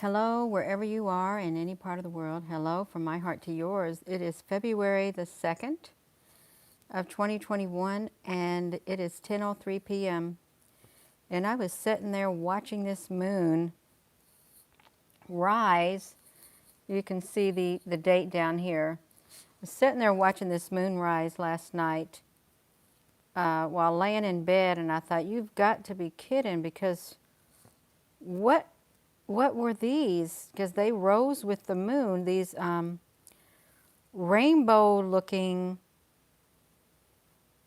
Hello, wherever you are in any part of the world. Hello from my heart to yours. It is February the 2nd of 2021 and it is 10:03 p.m. And I was sitting there watching this moon rise. You can see the date down here. I was sitting there watching this moon rise last night while laying in bed, and I thought, you've got to be kidding, because what were these? Because they rose with the moon, these rainbow looking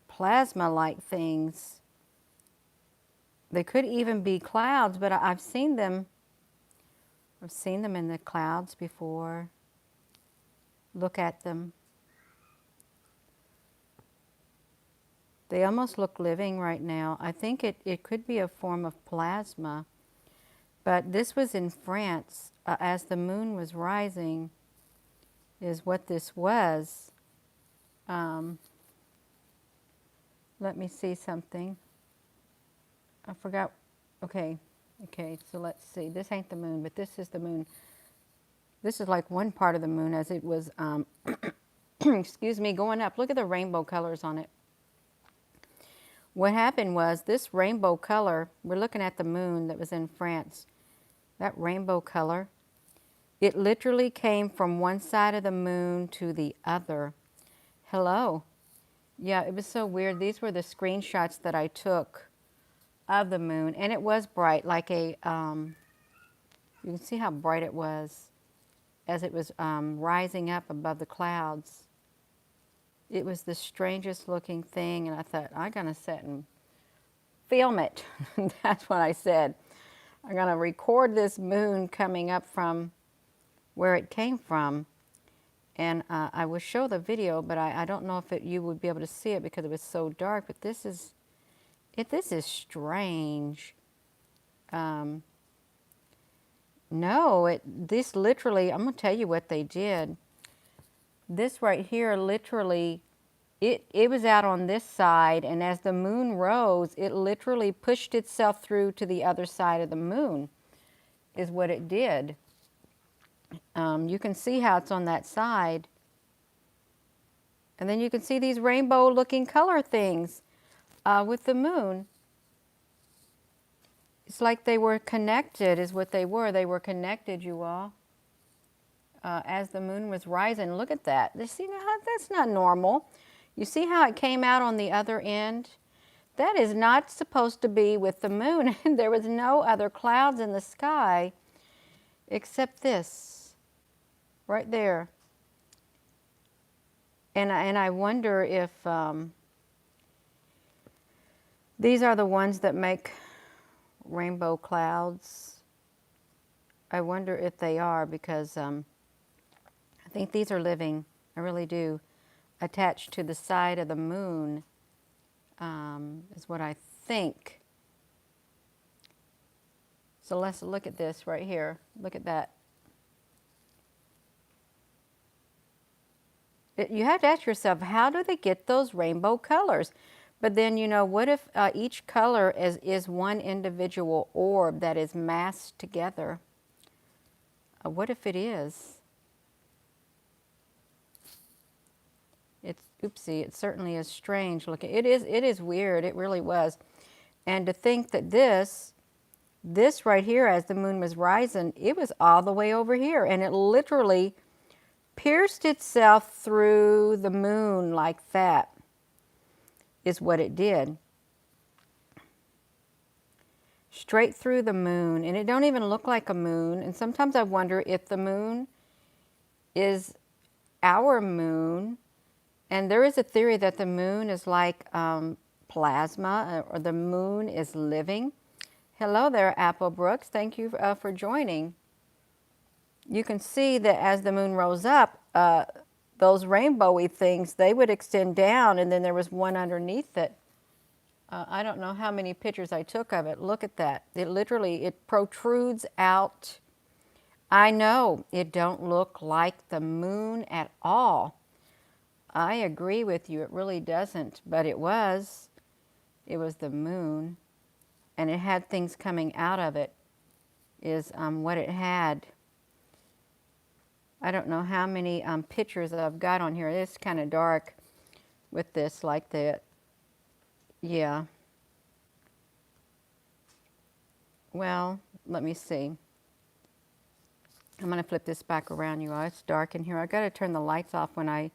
plasma like things. They could even be clouds, but I've seen them in the clouds before. Look at them. They almost look living right now. I think it could be a form of plasma, but this was in France as the moon was rising is what this was. Let me see something. I forgot. Okay, so let's see. This ain't the moon, but this is the moon. This is like one part of the moon as it was, excuse me, going up. Look at the rainbow colors on it. What happened was this rainbow color, we're looking at the moon that was in France. That rainbow color, it literally came from one side of the moon to the other. Hello. Yeah, it was so weird. These were the screenshots that I took of the moon, and it was bright, like a, you can see how bright it was as it was rising up above the clouds. It was the strangest looking thing, and I thought, I'm going to sit and film it. That's what I said. I'm going to record this moon coming up from where it came from, and I will show the video, but I don't know if you would be able to see it because it was so dark, but this is strange. No, this literally, I'm going to tell you what they did. This right here, literally, it was out on this side, and as the moon rose, it literally pushed itself through to the other side of the moon, is what it did. You can see how it's on that side. And then you can see these rainbow-looking color things with the moon. It's like they were connected, is what they were. They were connected, you all. As the moon was rising. Look at that. You see how that's not normal. You see how it came out on the other end? That is not supposed to be with the moon. There was no other clouds in the sky except this right there. And I wonder if these are the ones that make rainbow clouds. I wonder if they are, because I think these are living. I really do. Attached to the side of the moon is what I think. So let's look at this right here. Look at that. You have to ask yourself, how do they get those rainbow colors? But then, you know, what if each color is one individual orb that is massed together? What if it is? Oopsie, it certainly is strange looking. It is weird. It really was. And to think that this right here, as the moon was rising, it was all the way over here, and it literally pierced itself through the moon like that, is what it did. Straight through the moon, and it don't even look like a moon. And sometimes I wonder if the moon is our moon. And there is a theory that the moon is like plasma, or the moon is living. Hello there, Apple Brooks. Thank you for joining. You can see that as the moon rose up, those rainbowy things, they would extend down, and then there was one underneath it. I don't know how many pictures I took of it. Look at that. It literally, it protrudes out. I know, it don't look like the moon at all. I agree with you, it really doesn't, but it was the moon, and it had things coming out of it. is what it had. I don't know how many pictures I've got on here. It's kind of dark with this like that. Yeah. Well, let me see. I'm going to flip this back around, you all. It's dark in here. I got to turn the lights off when I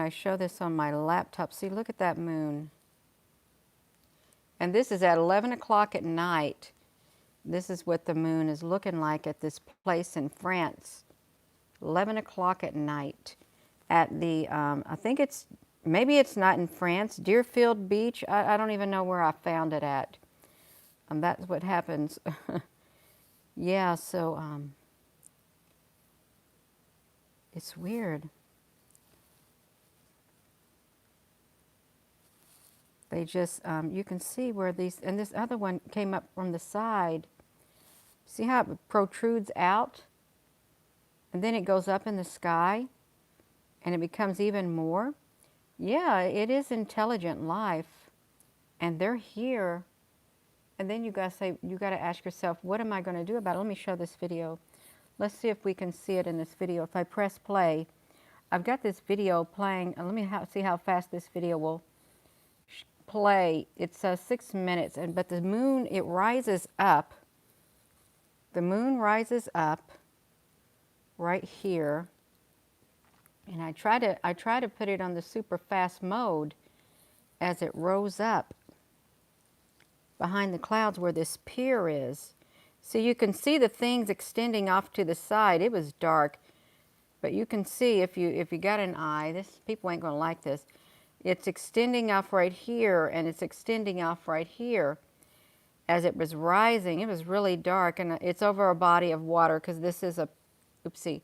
show this on my laptop. See, look at that moon. And this is at 11 o'clock at night. This is what the moon is looking like at this place in France. 11 o'clock at night at the, I think it's, maybe it's not in France, Deerfield Beach. I don't even know where I found it at. That's what happens. Yeah, so it's weird. They just, you can see where these, and this other one came up from the side. See how it protrudes out? And then it goes up in the sky and it becomes even more. Yeah, it is intelligent life. And they're here. And then you gotta say, you gotta ask yourself, what am I gonna do about it? Let me show this video. Let's see if we can see it in this video. If I press play, I've got this video playing. Let me see how fast this video will play. It's 6 minutes, but the moon, it rises up. The moon rises up right here. And I try to put it on the super fast mode as it rose up behind the clouds where this pier is. So you can see the things extending off to the side. It was dark, but you can see if you got an eye, this people ain't gonna like this. It's extending off right here and it's extending off right here. As it was rising, it was really dark, and it's over a body of water because this is a, oopsie,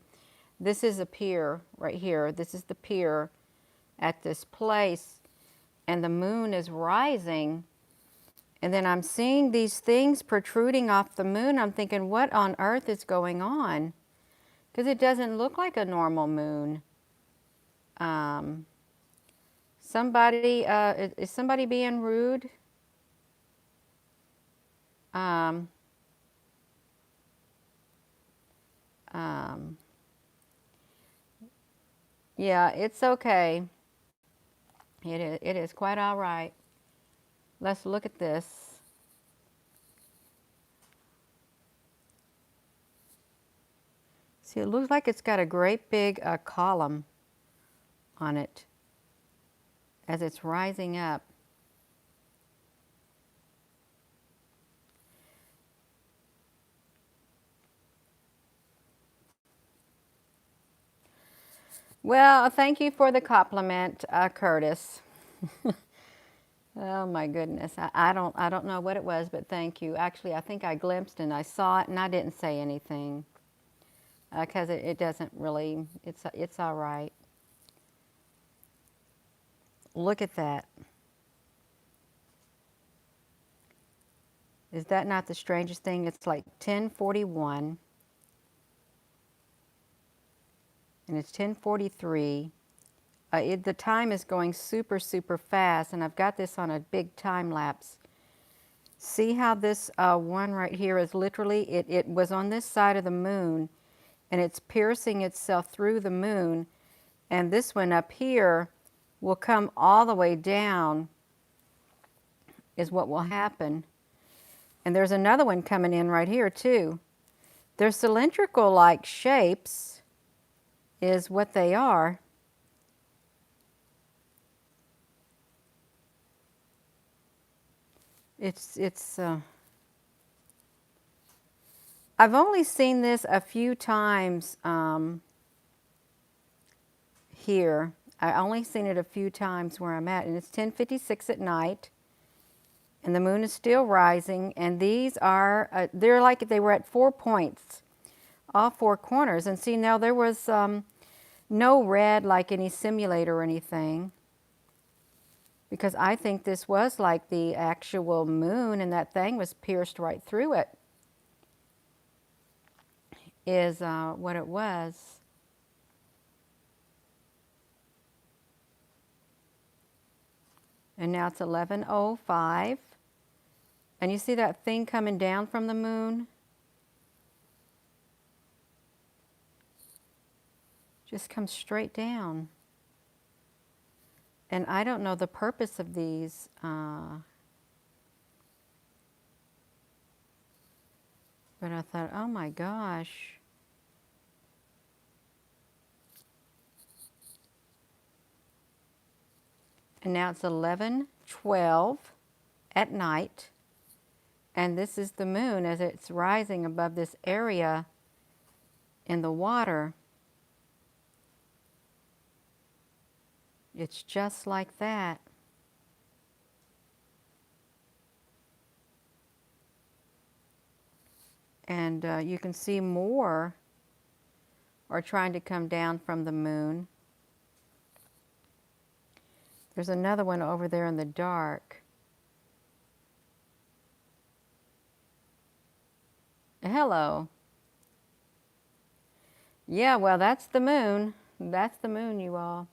this is a pier right here. This is the pier at this place, and the moon is rising. And then I'm seeing these things protruding off the moon. I'm thinking, what on earth is going on? Because it doesn't look like a normal moon. Somebody, is somebody being rude? Yeah, it's okay. It is quite all right. Let's look at this. See, it looks like it's got a great big column on it as it's rising up. Well, thank you for the compliment, Curtis. Oh my goodness, I don't know what it was, but thank you. Actually, I think I glimpsed and I saw it and I didn't say anything because it doesn't really. It's all right. Look at that. Is that not the strangest thing? It's like 10:41 and it's 10:43. The time is going super, super fast, and I've got this on a big time lapse. See how this one right here is literally, it was on this side of the moon, and it's piercing itself through the moon, and this one up here will come all the way down, is what will happen. And there's another one coming in right here too. They're cylindrical-like shapes, is what they are. I've only seen this a few times here. I only seen it a few times where I'm at, and it's 10:56 at night, and the moon is still rising, and these are, they're like they were at 4 points, all 4 corners, and see now there was no red like any simulator or anything, because I think this was like the actual moon and that thing was pierced right through it, is what it was. And now it's 11:05. And you see that thing coming down from the moon? Just comes straight down. And I don't know the purpose of these. But I thought, oh my gosh. And now it's 11:12 at night. And this is the moon as it's rising above this area in the water. It's just like that. And you can see more are trying to come down from the moon. There's another one over there in the dark. Hello. Yeah, well, that's the moon. That's the moon, you all.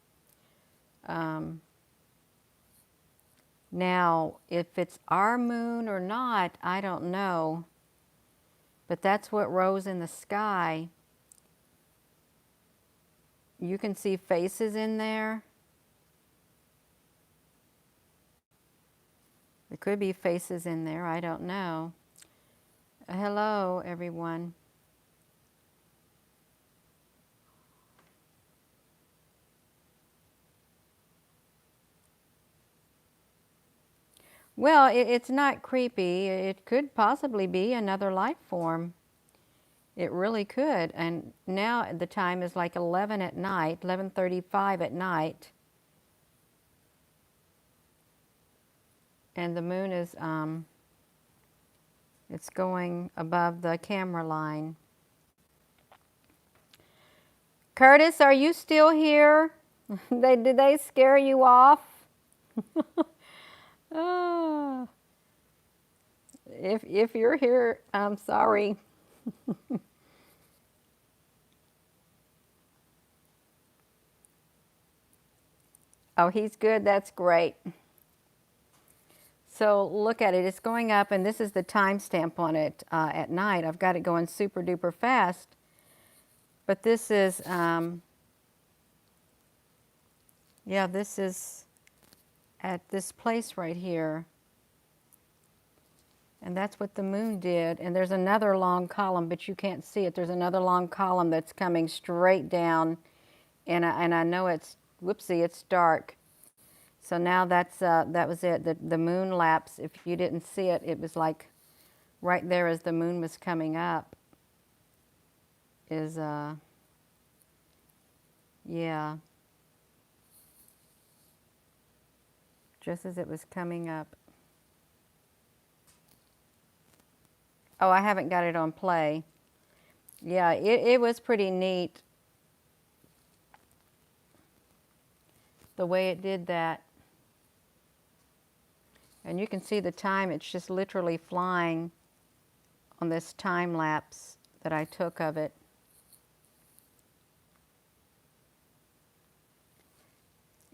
Now, if it's our moon or not, I don't know. But that's what rose in the sky. You can see faces in there. There could be faces in there, I don't know. Hello, everyone. Well, it's not creepy. It could possibly be another life form. It really could. And now the time is like 11 at night, 11:35 at night. And the moon is, it's going above the camera line. Curtis, are you still here? Did they scare you off? Oh. If you're here, I'm sorry. Oh, he's good. That's great. So look at it. It's going up, and this is the timestamp on it at night. I've got it going super duper fast. But this is, yeah, this is at this place right here. And that's what the moon did. And there's another long column, but you can't see it. There's another long column that's coming straight down. And I know it's, whoopsie, it's dark. So now that was it. The moon lapse, if you didn't see it, it was like right there as the moon was coming up. Is, yeah. Just as it was coming up. Oh, I haven't got it on play. Yeah, it was pretty neat the way it did that. And you can see the time, it's just literally flying on this time lapse that I took of it.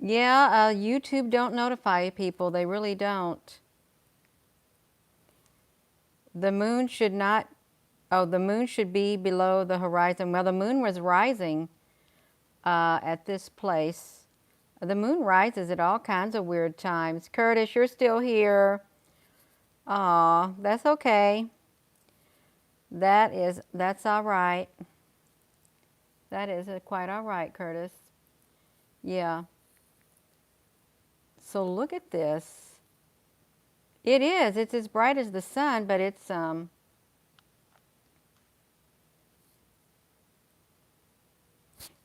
Yeah, YouTube don't notify people, they really don't. The moon should not, oh, the moon should be below the horizon. Well, the moon was rising at this place. The moon rises at all kinds of weird times. Curtis, you're still here. Aw, that's okay. That's all right. That is quite all right, Curtis. Yeah. So look at this. It is. It's as bright as the sun, but it's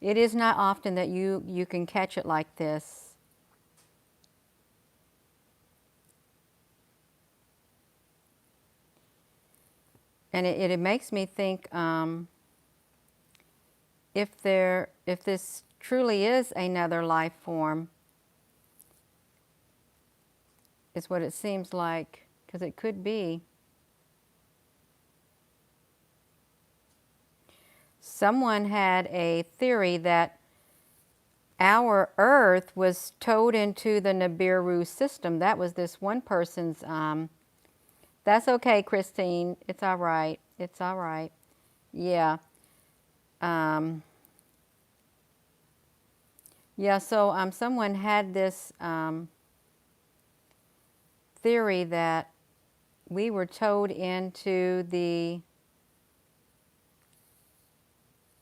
it is not often that you can catch it like this. And it makes me think if this truly is another life form, is what it seems like, because it could be. Someone had a theory that our Earth was towed into the Nibiru system. That was this one person's, that's okay, Christine. It's all right. It's all right. Yeah. Yeah, so someone had this theory that we were towed into the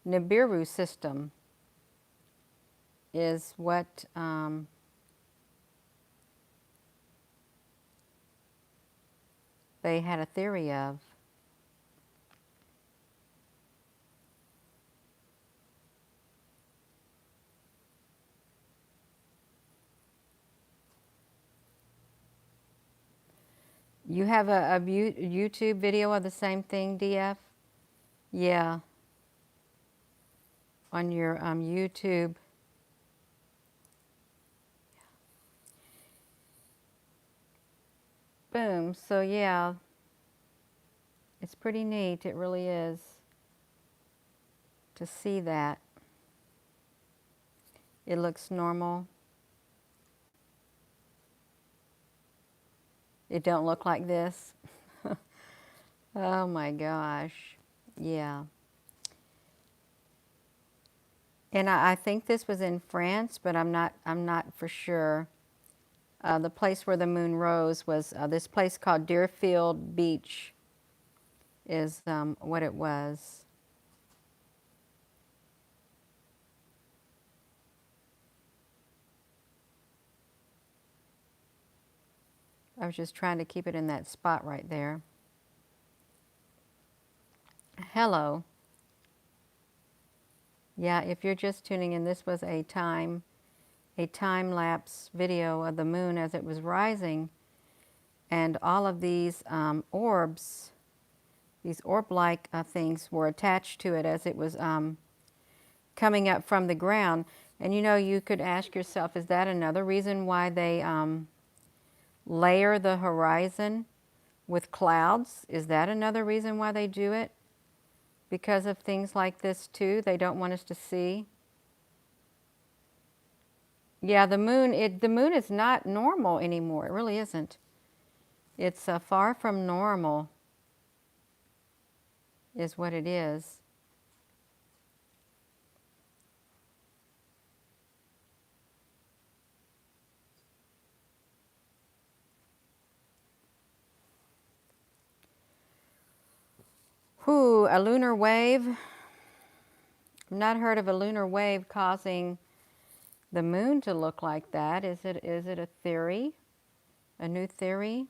Nibiru system is what they had a theory of. You have a YouTube video of the same thing, DF? Yeah, on your YouTube. Boom. So yeah, it's pretty neat. It really is to see that. It looks normal. It don't look like this. Oh my gosh. Yeah. And I think this was in France, but I'm not for sure. The place where the moon rose was this place called Deerfield Beach is what it was. I was just trying to keep it in that spot right there. Hello. Yeah, if you're just tuning in, this was a time-lapse video of the moon as it was rising, and all of these orbs, these orb-like things were attached to it as it was coming up from the ground. And you know, you could ask yourself, is that another reason why they layer the horizon with clouds? Is that another reason why they do it? Because of things like this too, they don't want us to see. Yeah, the moon is not normal anymore. It really isn't. It's far from normal, is what it is. Whew, a lunar wave. I've not heard of a lunar wave causing the moon to look like that. Is it a theory? A new theory?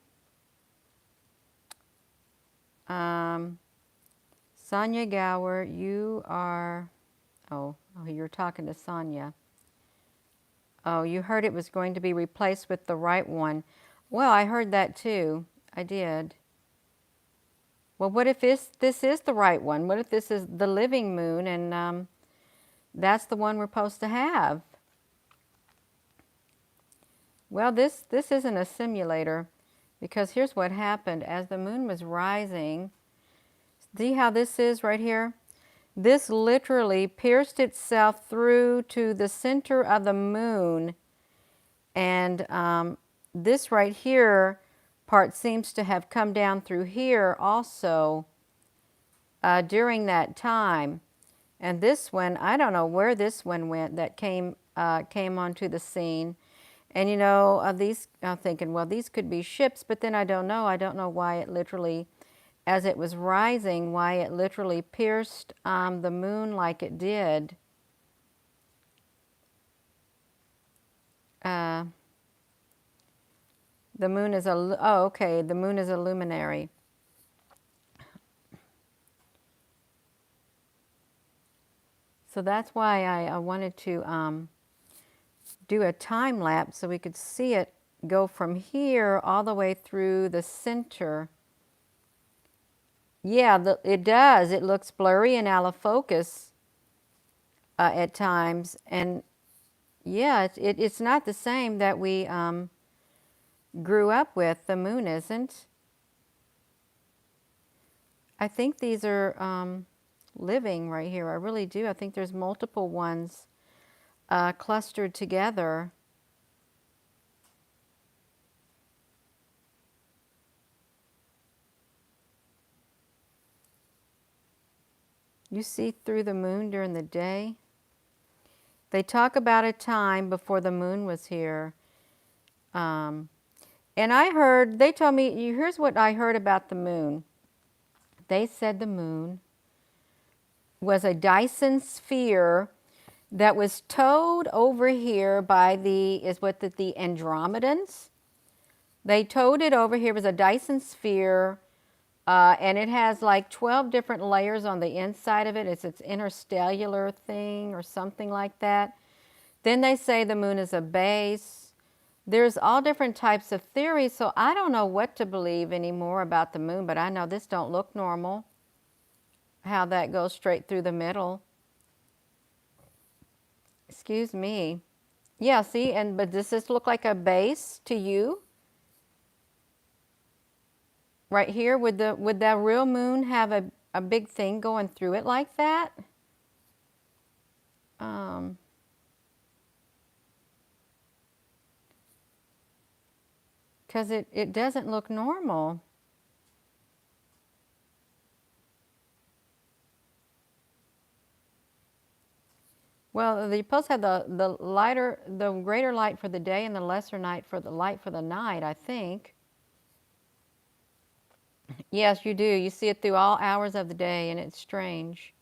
Sonia Gower, you are, oh, you're talking to Sonia. Oh, you heard it was going to be replaced with the right one. Well, I heard that too. I did. Well, what if this is the right one? What if this is the living moon and that's the one we're supposed to have? Well, this isn't a simulator because here's what happened. As the moon was rising, see how this is right here? This literally pierced itself through to the center of the moon, and this right here part seems to have come down through here also during that time. And this one, I don't know where this one went that came onto the scene. And you know, these, I'm thinking, well, these could be ships, but then I don't know. I don't know why it literally, as it was rising, why it literally pierced the moon like it did. The moon is oh, okay, the moon is a luminary. So that's why I wanted to do a time lapse so we could see it go from here all the way through the center. Yeah, it does. It looks blurry and out of focus at times. And yeah, it's not the same that we grew up with. The moon isn't. I think these are living right here. I really do. I think there's multiple ones clustered together. You see through the moon during the day. They talk about a time before the moon was here. And I heard, they told me, here's what I heard about the moon. They said the moon was a Dyson sphere that was towed over here by the Andromedans. They towed it over here. It was a Dyson sphere, and it has like 12 different layers on the inside of it. It's its interstellar thing or something like that. Then they say the moon is a base. There's all different types of theories, so I don't know what to believe anymore about the moon, but I know this don't look normal, how that goes straight through the middle. Excuse me. Yeah, see, but does this look like a base to you? Right here, would that real moon have a big thing going through it like that? Because it doesn't look normal. Well, they're supposed to have the greater light for the day and the lesser light for the night, I think. Yes, you do. You see it through all hours of the day, and it's strange.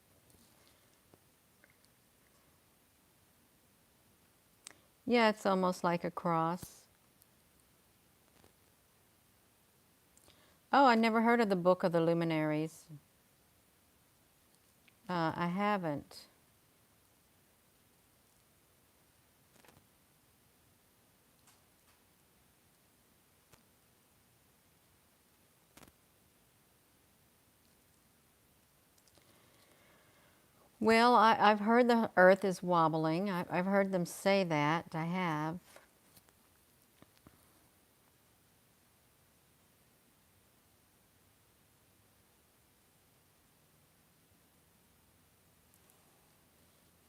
Yeah, it's almost like a cross. Oh, I never heard of the Book of the Luminaries. I haven't. Well, I've heard the earth is wobbling. I've heard them say that. I have.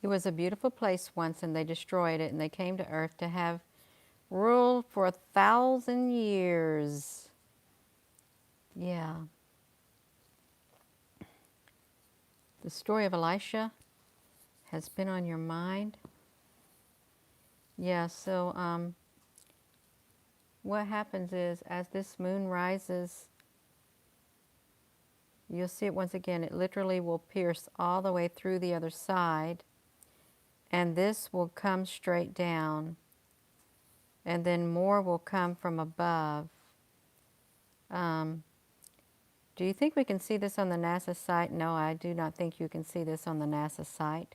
It was a beautiful place once, and they destroyed it, and they came to earth to have rule for 1,000 years. Yeah. The story of Elisha has been on your mind. Yeah, so what happens is, as this moon rises, you'll see it once again. It literally will pierce all the way through the other side, and this will come straight down, and then more will come from above. Do you think we can see this on the NASA site? No, I do not think you can see this on the NASA site.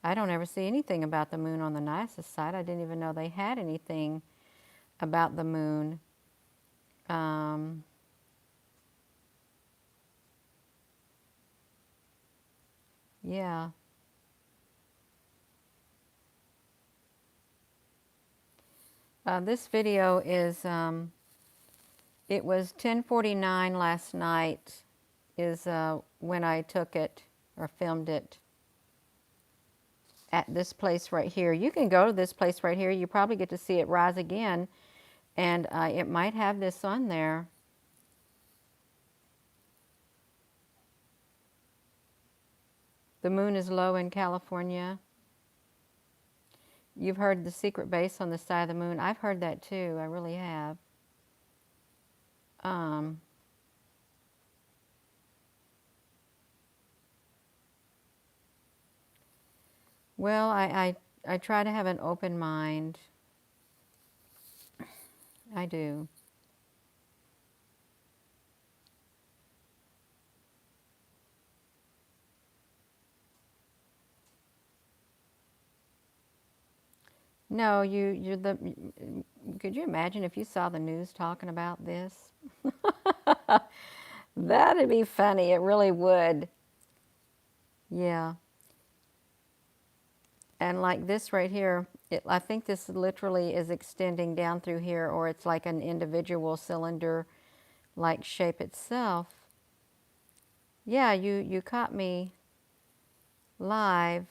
I don't ever see anything about the moon on the NASA site. I didn't even know they had anything about the moon. Yeah. This video is, it was 10:49 last night is when I took it or filmed it at this place right here. You can go to this place right here. You probably get to see it rise again, and it might have this on there. The moon is low in California. You've heard the secret base on the side of the moon. I've heard that too. I really have. Well, I try to have an open mind. I do. No, could you imagine if you saw the news talking about this? That'd be funny. It really would. Yeah. And like this right here, I think this literally is extending down through here, or it's like an individual cylinder-like shape itself. Yeah, you caught me live.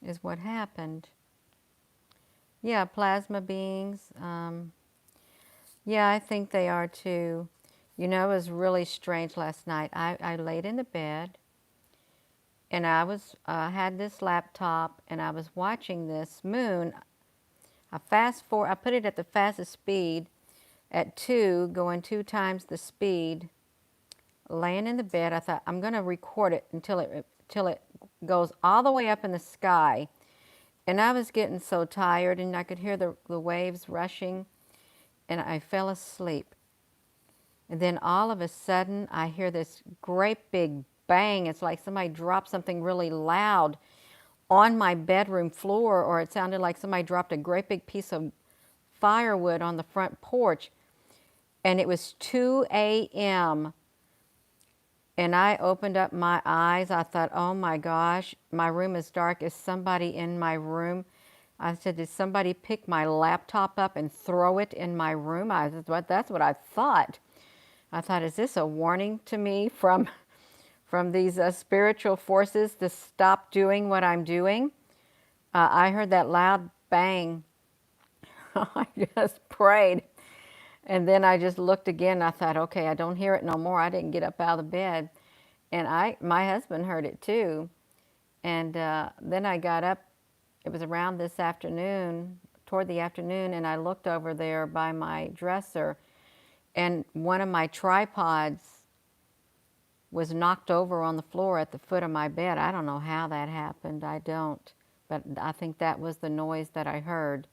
Is what happened. Yeah, plasma beings. Yeah, I think they are too. You know, it was really strange last night. I laid in the bed and I was had this laptop and I was watching this moon. I put it at the fastest speed at 2, going 2 times the speed. Laying in the bed, I thought I'm going to record it until it goes all the way up in the sky. And I was getting so tired and I could hear the waves rushing and I fell asleep. And then all of a sudden I hear this great big bang. It's like somebody dropped something really loud on my bedroom floor, or it sounded like somebody dropped a great big piece of firewood on the front porch. And it was 2 a.m. And I opened up my eyes. I thought, oh my gosh, my room is dark. Is somebody in my room? I said, did somebody pick my laptop up and throw it in my room? That's what I thought. I thought, is this a warning to me from these spiritual forces to stop doing what I'm doing? I heard that loud bang. I just prayed. And then I just looked again. I thought, okay, I don't hear it no more. I didn't get up out of the bed. And my husband heard it too. And then I got up. It was around this afternoon, toward the afternoon, and I looked over there by my dresser, and one of my tripods was knocked over on the floor at the foot of my bed. I don't know how that happened. I don't. But I think that was the noise that I heard.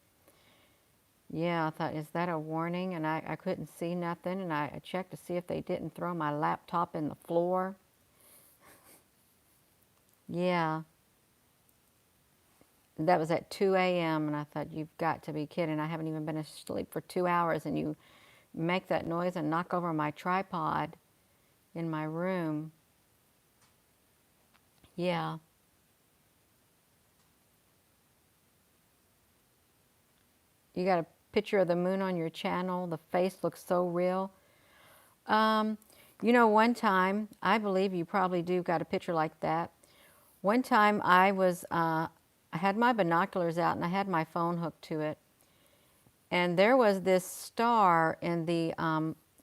Yeah, I thought, is that a warning? And I couldn't see nothing, and I checked to see if they didn't throw my laptop in the floor. Yeah. That was at 2 a.m. and I thought, you've got to be kidding. I haven't even been asleep for 2 hours and you make that noise and knock over my tripod in my room. Yeah. You got a picture of the moon on your channel. The face looks so real. You know, one time, I believe you probably do got a picture like that. One time I had my binoculars out and I had my phone hooked to it. And there was this star in the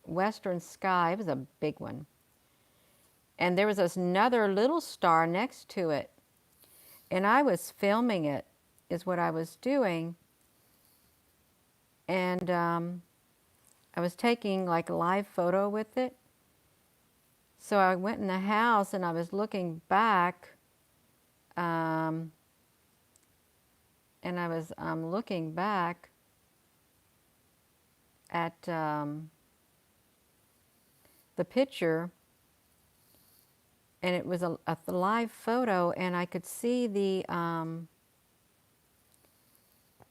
western sky. It was a big one. And there was another little star next to it. And I was filming it, is what I was doing. And I was taking like a live photo with it. So I went in the house and I was looking back. And I was looking back at the picture, and it was a live photo, and I could see the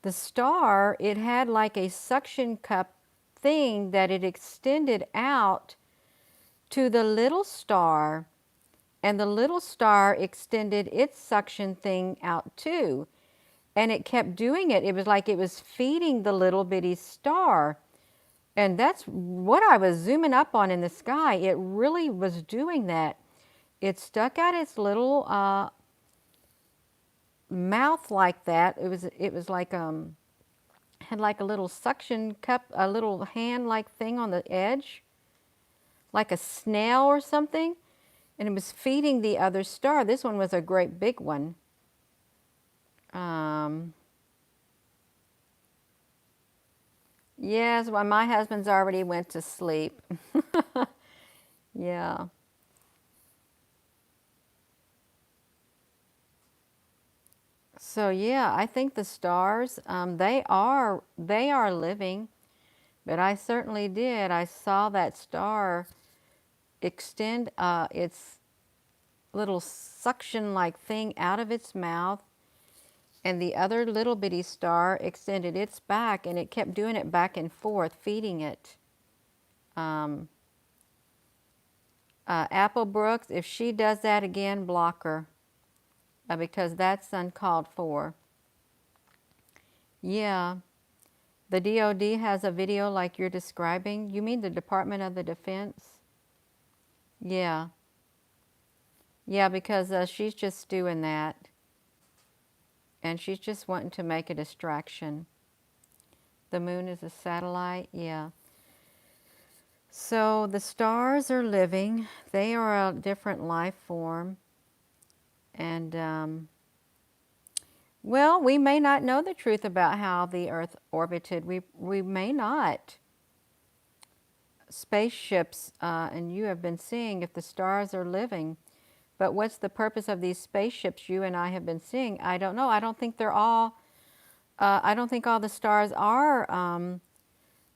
star. It had like a suction cup thing that it extended out to the little star, and the little star extended its suction thing out too. And it kept doing it. It was like it was feeding the little bitty star. And that's what I was zooming up on in the sky. It really was doing that. It stuck out its little mouth like that. It was like had like a little suction cup, a little hand like thing on the edge, like a snail or something. And it was feeding the other star. This one was a great big one. Yes, well, my husband's already went to sleep. Yeah. So yeah, I think the stars, they are living, but I certainly did. I saw that star extend its little suction-like thing out of its mouth, and the other little bitty star extended its back, and it kept doing it back and forth, feeding it. Apple Brooks, if she does that again, block her, because that's uncalled for. Yeah, the DOD has a video like you're describing. You mean the Department of the Defense? Yeah. Yeah, because she's just doing that. And she's just wanting to make a distraction. The moon is a satellite, yeah. So the stars are living. They are a different life form. And, well, we may not know the truth about how the Earth orbited. We may not. Spaceships, and you have been seeing if the stars are living. But what's the purpose of these spaceships you and I have been seeing? I don't know. I don't think they're all, I don't think all the stars are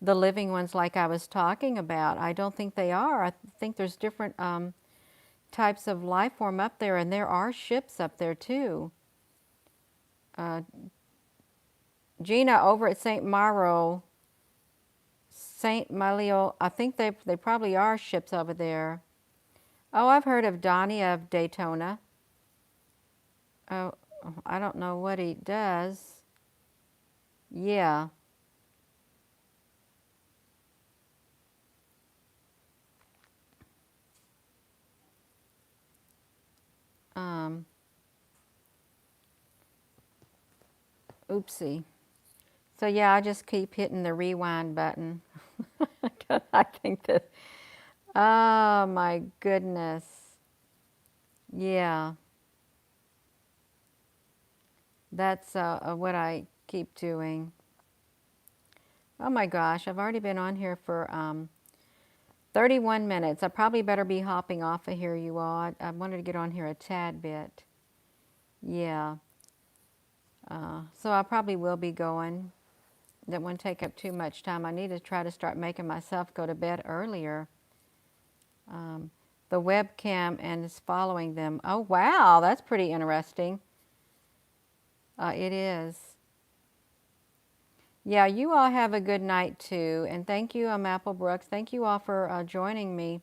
the living ones like I was talking about. I don't think they are. I think there's different types of life form up there, and there are ships up there too. Uh, Gina over at St. Maro, St. Malio, I think they probably are ships over there. Oh, I've heard of Donnie of Daytona. Oh, I don't know what he does. Yeah. Um, Oopsie. So yeah, I just keep hitting the rewind button. I think that, oh my goodness. Yeah, that's what I keep doing. Oh my gosh, I've already been on here for 31 minutes. I probably better be hopping off of here, you all. I wanted to get on here a tad bit. Yeah. So I probably will be going. That won't take up too much time. I need to try to start making myself go to bed earlier. Um, the webcam and is following them. Oh, wow, that's pretty interesting. It is. Yeah, you all have a good night too. And thank you, Apple Brooks. Thank you all for joining me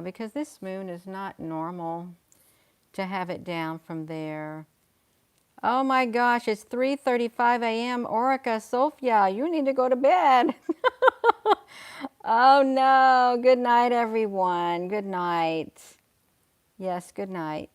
because this moon is not normal to have it down from there. Oh my gosh, it's 3:35 a.m. Orica, Sofia, you need to go to bed. Oh no. Good night, everyone. Good night. Yes, good night.